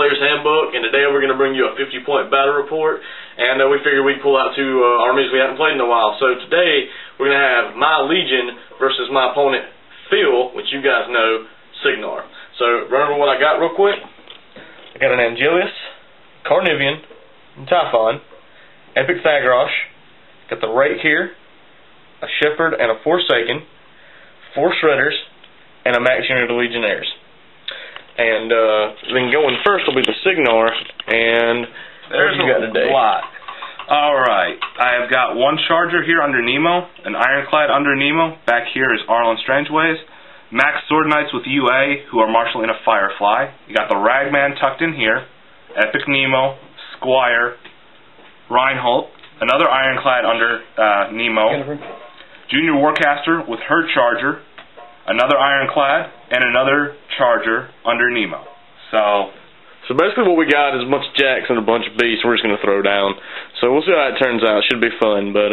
Player's Handbook, and today we're going to bring you a 50-point battle report, and we figured we'd pull out two armies we haven't played in a while. So today, we're going to have my Legion versus my opponent, Phil, which you guys know, Cygnar. So, run over what I got real quick. I got an Angelius, Carnivian, Typhon, Epic Thagrosh, got the Rake here, a Shepherd and a Forsaken, 4 Shredders, and a Max Unit of Legionnaires. And then going first will be the Cygnar, and there's a lot. Alright, I have got one Charger here under Nemo, an Ironclad under Nemo. Back here is Arlen Strangeways, Max Sword Knights with UA, who are marshalling a Firefly. You got the Ragman tucked in here, Epic Nemo, Squire, Reinhold, another Ironclad under Nemo, Junior Warcaster with her Charger, another Ironclad, and another Charger under Nemo. So basically what we got is a bunch of jacks and a bunch of beasts we're just going to throw down. So we'll see how it turns out. It should be fun. But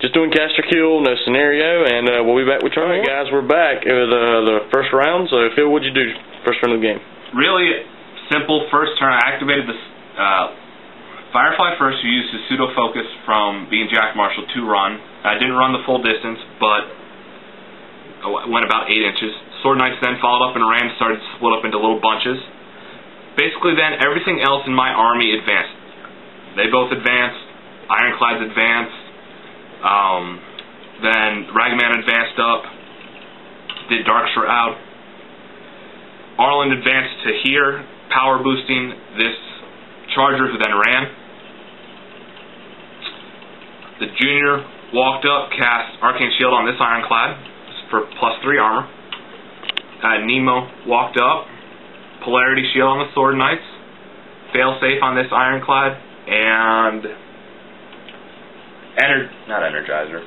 just doing caster kill, no scenario, and we'll be back with Charlie. Guys, we're back with the first round. So Phil, what'd you do first round of the game? Really simple. First turn, I activated the Firefly first, who used his pseudo focus from being Jack Marshall to run. I didn't run the full distance, but went about 8 inches. Sword Knights then followed up and ran, started to split up into little bunches. Basically then, everything else in my army advanced. They both advanced, Ironclads advanced, then Ragman advanced up, did Dark Shroud. Arlen advanced to here, power boosting this Charger, who then ran. The Junior walked up, cast Arcane Shield on this Ironclad for +3 armor. Nemo walked up, Polarity Shield on the Sword Knights, Failsafe on this Ironclad, and not Energizer,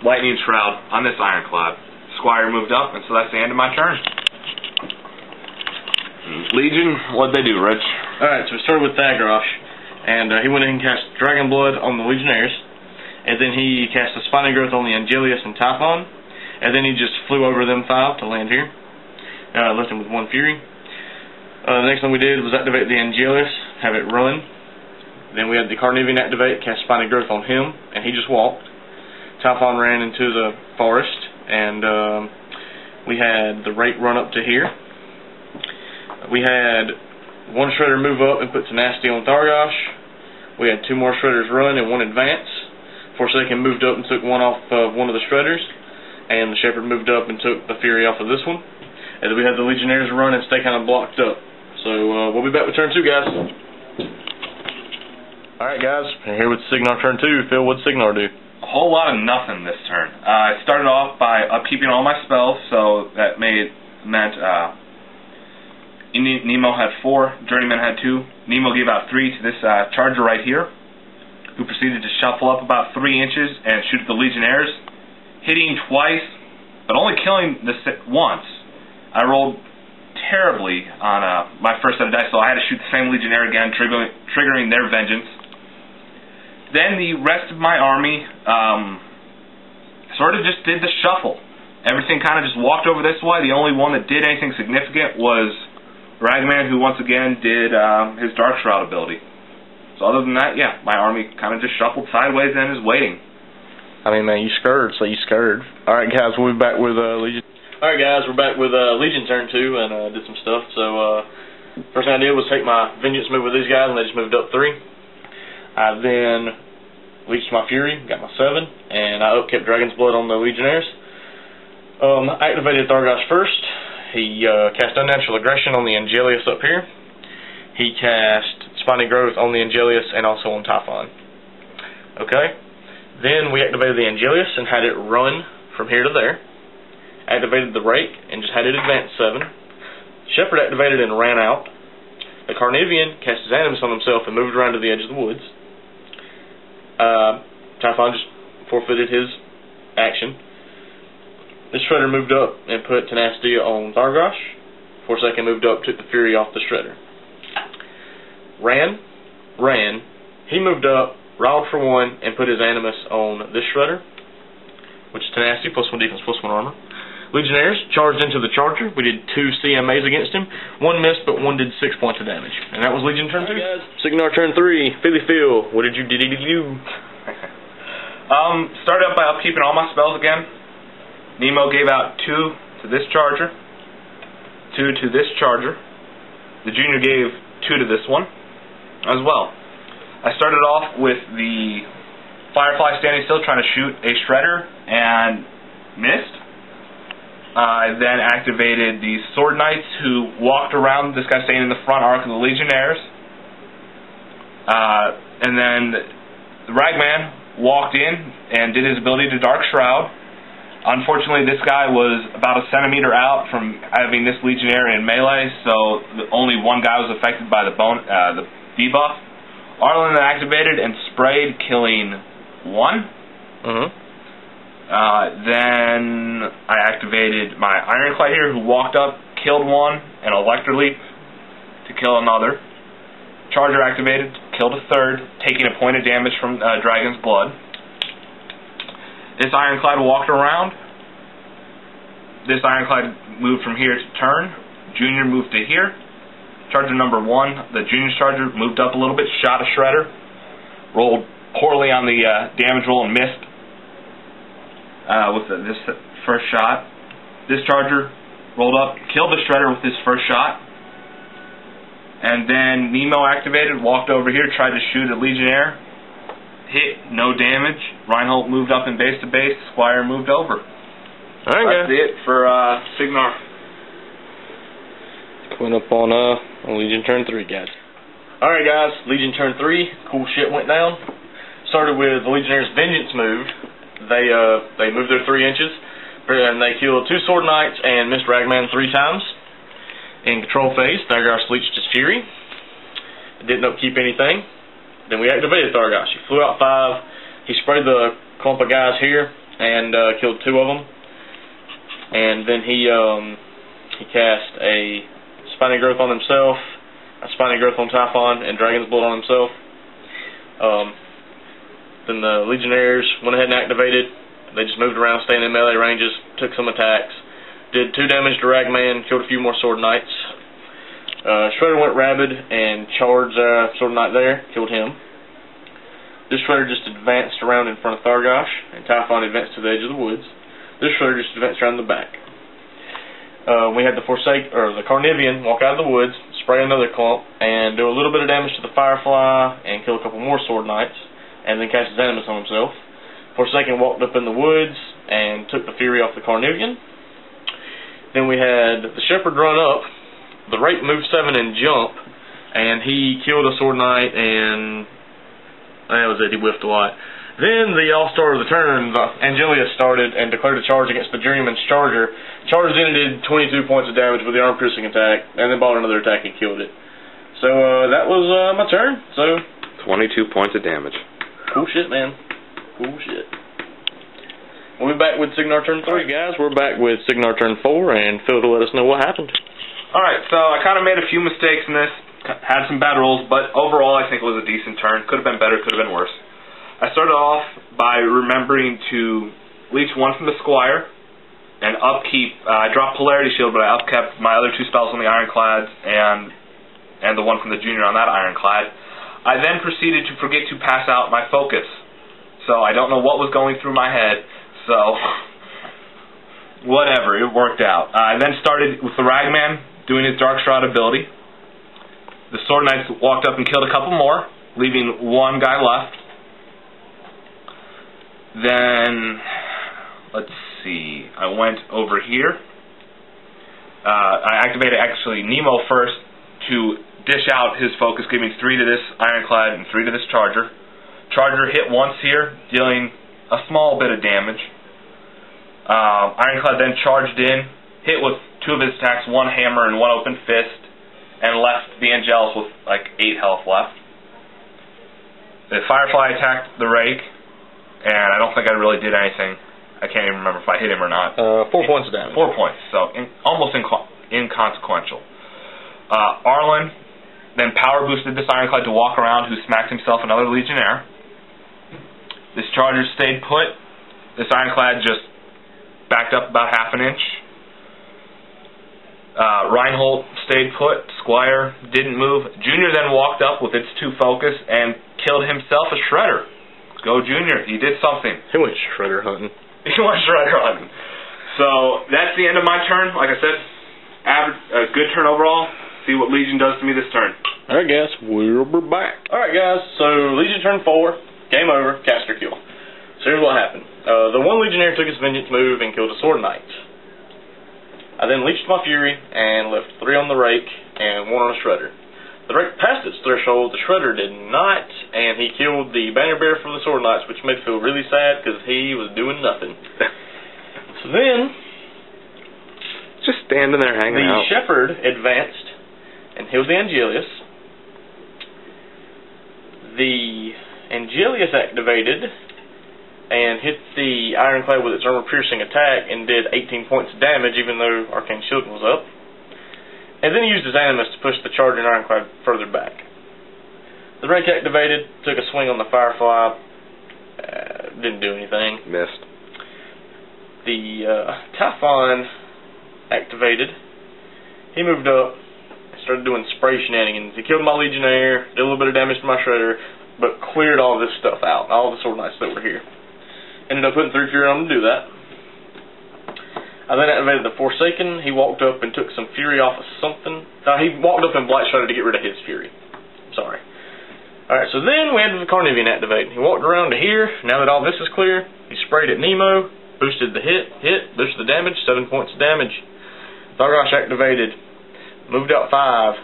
Lightning Shroud on this Ironclad. Squire moved up, and so that's the end of my turn. Legion, what'd they do, Rich? Alright, so we started with Thagrosh, and he went in and cast Dragon Blood on the Legionnaires, and then he cast a Spiny Growth on the Angelius and Typhon, and then he just flew over them 5 to land here. Left him with 1 Fury. The next thing we did was activate the Angelius, have it run. Then we had the Carnivian activate, cast Spiny Growth on him, and he just walked. Typhon ran into the forest, and we had the Rake run up to here. We had 1 Shredder move up and put Tenacity on Thargosh. We had 2 more Shredders run and 1 advance. Forsaken moved up and took 1 off of one of the Shredders, and the Shepherd moved up and took the Fury off of this one. And then we had the Legionnaires run and stay kind of blocked up. So we'll be back with turn 2, guys. Alright, guys, here with Cygnar turn 2. Phil, what'd Cygnar do? A whole lot of nothing this turn. I started off by upkeeping all my spells, so that meant Nemo had 4, Journeyman had 2. Nemo gave out 3 to this Charger right here, who proceeded to shuffle up about 3 inches and shoot at the Legionnaires, hitting twice, but only killing once. I rolled terribly on my first set of dice, so I had to shoot the same Legionnaire again, triggering their vengeance. Then the rest of my army sort of just did the shuffle. Everything kind of just walked over this way. The only one that did anything significant was Ragman, who once again did his Dark Shroud ability. So other than that, yeah, my army kind of just shuffled sideways and is waiting. I mean, man, you scurred, so you scurred. Alright, guys, we'll be back with Legion. Alright, guys, we're back with Legion turn 2 and did some stuff. So, first thing I did was take my Vengeance move with these guys, and they just moved up 3. I then leached my Fury, got my 7, and I upkept Dragon's Blood on the Legionnaires. I activated Thargosh first. He cast Unnatural Aggression on the Angelius up here. He cast Spiny Growth on the Angelius and also on Typhon. Okay. Then we activated the Angelius and had it run from here to there. Activated the Rake and just had it advance 7. Shepherd activated and ran out. The Carnivian cast his Animus on himself and moved around to the edge of the woods. Typhon just forfeited his action. This Shredder moved up and put Tenacity on Thargosh. Forsaken moved up, took the Fury off the Shredder. Ran. He moved up, riled for 1, and put his Animus on this Shredder, which is Tenacity, +1 defense, +1 armor. Legionnaires charged into the charger. We did 2 CMAs against him. 1 missed, but 1 did 6 points of damage. And that was Legion turn 2. Right, guys. Cygnar turn 3. Philly Phil, what did you do? Started out by upkeeping all my spells again. Nemo gave out 2 to this charger, 2 to this charger. The Junior gave 2 to this one as well. I started off with the Firefly standing still trying to shoot a Shredder and missed. I then activated the Sword Knights who walked around this guy staying in the front arc of the Legionnaires. And then the Ragman walked in and did his ability to Dark Shroud. Unfortunately, this guy was about a centimeter out from having this Legionnaire in melee, so only one guy was affected by the debuff. Arlen activated and sprayed, killing 1. Then I activated my Ironclad here, who walked up, killed 1, and Electroleap to kill another. Charger activated, killed a 3rd, taking a point of damage from Dragon's Blood. This Ironclad walked around. This Ironclad moved from here to turn. Junior moved to here. Charger number 1, the Junior's Charger, moved up a little bit, shot a Shredder, rolled poorly on the damage roll and missed with this first shot. This Charger rolled up, killed the Shredder with his first shot. And then Nemo activated, walked over here, tried to shoot a Legionnaire. Hit, no damage. Reinhold moved up in base to base. Squire moved over. Alright, that's it for Cygnar. Went up on Legion turn 3, guys. Alright, guys, Legion turn 3. Cool shit went down. Started with the Legionnaire's Vengeance move. They moved their 3 inches, and they killed 2 Sword Knights and missed Ragman 3 times. In control phase, Thargosh leached his Fury. It didn't upkeep anything. Then we activated Thargosh. He flew out 5. He sprayed the clump of guys here and killed 2 of them. And then he cast a Spiny Growth on himself, a Spiny Growth on Typhon, and Dragon's Blood on himself. Then the Legionnaires went ahead and activated. They just moved around, staying in melee ranges, took some attacks, did 2 damage to Ragman, killed a few more Sword Knights. Shredder went rabid and charged Sword Knight there, killed him. This Shredder just advanced around in front of Thargosh, and Typhon advanced to the edge of the woods. This Shredder just advanced around the back. We had the Carnivian walk out of the woods, spray another clump, and do a little bit of damage to the Firefly, and kill a couple more Sword Knights, and then cast his Animus on himself. Forsaken walked up in the woods and took the Fury off the Carnivian. Then we had the Shepherd run up, the Rape moved 7 and jump, and he killed a Sword Knight, and that was it, he whiffed a lot. Then the All-Star of the turn, Angelius, started and declared a charge against the Journeyman's Charger. Charged in and did 22 points of damage with the arm-piercing attack, and then bought another attack and killed it. So that was my turn. So 22 points of damage. Cool shit, man. Cool shit. We'll be back with Cygnar turn 3, guys. We're back with Cygnar turn 4, and Phil will let us know what happened. Alright, so I kind of made a few mistakes in this. Had some bad rolls, but overall I think it was a decent turn. Could have been better, could have been worse. I started off by remembering to leech 1 from the Squire and upkeep. I dropped Polarity Shield, but I upkept my other 2 spells on the Ironclads and the one from the Junior on that Ironclad. I then proceeded to forget to pass out my focus. So I don't know what was going through my head, so whatever, it worked out. I then started with the Ragman doing his Dark Shroud ability. The Sword Knights walked up and killed a couple more, leaving 1 guy left. Then, let's see, I went over here. I activated actually Nemo first to dish out his focus, giving 3 to this Ironclad and 3 to this Charger. Charger hit once here, dealing a small bit of damage. Ironclad then charged in, hit with 2 of his attacks, 1 hammer and 1 open fist, and left the Angelus with like 8 health left. The Firefly attacked the Rake, and I don't think I really did anything. I can't even remember if I hit him or not. 4 points of damage. 4 points, so almost inconsequential. Arlen then power boosted this Ironclad to walk around, who smacked himself another Legionnaire. This Charger stayed put. This Ironclad just backed up about half an inch Reinhold stayed put. Squire didn't move. Junior then walked up with its 2 focus and killed himself a shredder. Go Junior. He did something. He went shredder hunting. He went shredder hunting. So that's the end of my turn. Like I said, a good turn overall. See what Legion does to me this turn. Alright guys, we'll be back. Alright guys, so Legion turn 4. Game over. Caster kill. So here's what happened. The one Legionnaire took his vengeance move and killed a Sword Knight. I then leached my Fury and left 3 on the Rake and 1 on a Shredder. The Rake passed its threshold, the Shredder did not, and he killed the Banner Bearer from the Sword Knights, which made me feel really sad because he was doing nothing. So then, just standing there hanging out. The Shepherd advanced and healed the Angelius. The Angelius activated and hit the Ironclad with its armor-piercing attack and did 18 points of damage, even though Arcane Shield was up. And then he used his Animus to push the charging Ironclad further back. The Rake activated, took a swing on the Firefly, didn't do anything. Missed. The Typhon activated. He moved up and started doing spray shenanigans. He killed my Legionnaire, did a little bit of damage to my Shredder, but cleared all this stuff out, all the Sword Knights that were here. Ended up putting 3 Fury on him to do that. I then activated the Forsaken. He walked up and took some Fury off of something. He walked up and Blight Shredder to get rid of his Fury. Sorry. Alright, so then we had the Carnivian activate. He walked around to here. Now that all this is clear, he sprayed at Nemo, boosted the hit, boosted the damage, 7 points of damage. Thargosh activated, moved out 5,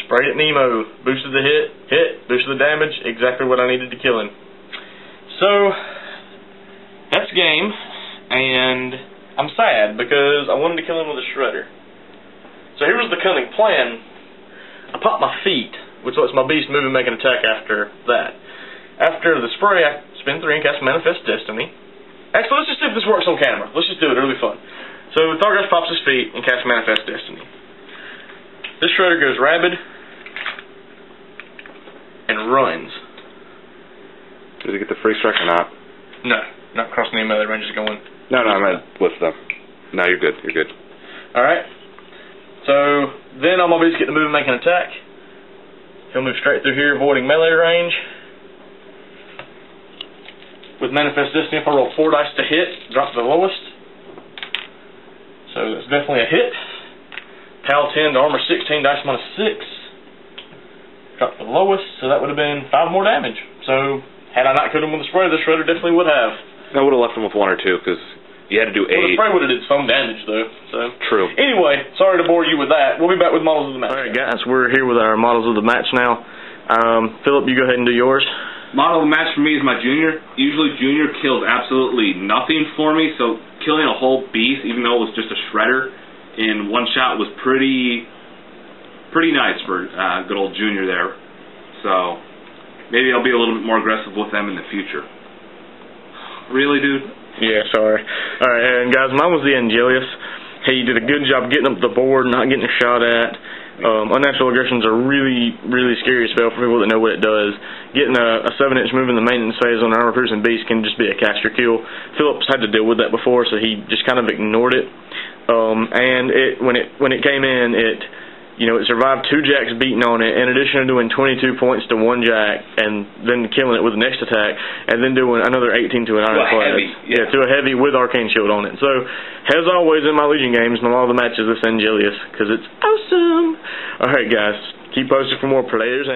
sprayed at Nemo, boosted the hit, boosted the damage, exactly what I needed to kill him. So, that's game, and I'm sad because I wanted to kill him with a Shredder. So here was the cunning plan. I popped my feet, which lets my beast move and make an attack after that. After the spray, I spin 3 and cast Manifest Destiny. Actually, let's just see if this works on camera. Let's just do it, it'll be fun. So Thargosh pops his feet and casts Manifest Destiny. This Shredder goes rabid and runs. Did he get the free strike or not? No, not crossing any melee ranges going. No, I meant with them. No, you're good. You're good. Alright. So then I'm obviously get to move and make an attack. He'll move straight through here, avoiding melee range. With Manifest Destiny, if I roll 4 dice to hit, drop the lowest. So that's definitely a hit. Pal 10 to armor 16, dice minus 6. Drop the lowest, so that would have been 5 more damage. So had I not killed him with the spray, the Shredder definitely would have. I would have left him with 1 or 2 because you had to do 8. Well, the spray would have did some damage though. So true. Anyway, sorry to bore you with that. We'll be back with models of the match. Alright guys, we're here with our models of the match now. Philip, you go ahead and do yours. Model of the match for me is my Junior. Usually Junior kills absolutely nothing for me, so killing a whole beast, even though it was just a Shredder, in 1 shot was pretty nice for good old Junior there. So maybe I'll be a little bit more aggressive with them in the future. Really, dude? Yeah, sorry. Alright, and guys, mine was the Angelius. He did a good job getting up the board, not getting shot at. Unnatural aggressions are really, really scary spell for people that know what it does. Getting a 7-inch move in the maintenance phase on an armor-piercing beast can just be a caster kill. Phillips had to deal with that before, so he just kind of ignored it. And when it came in, it survived 2 jacks beating on it, in addition to doing 22 points to 1 jack, and then killing it with the next attack, and then doing another 18 to an Ironclad. Yeah, to a heavy with Arcane Shield on it. So, as always in my Legion games, in all the matches, this Angelius, because it's awesome. Alright guys, keep posting for more players.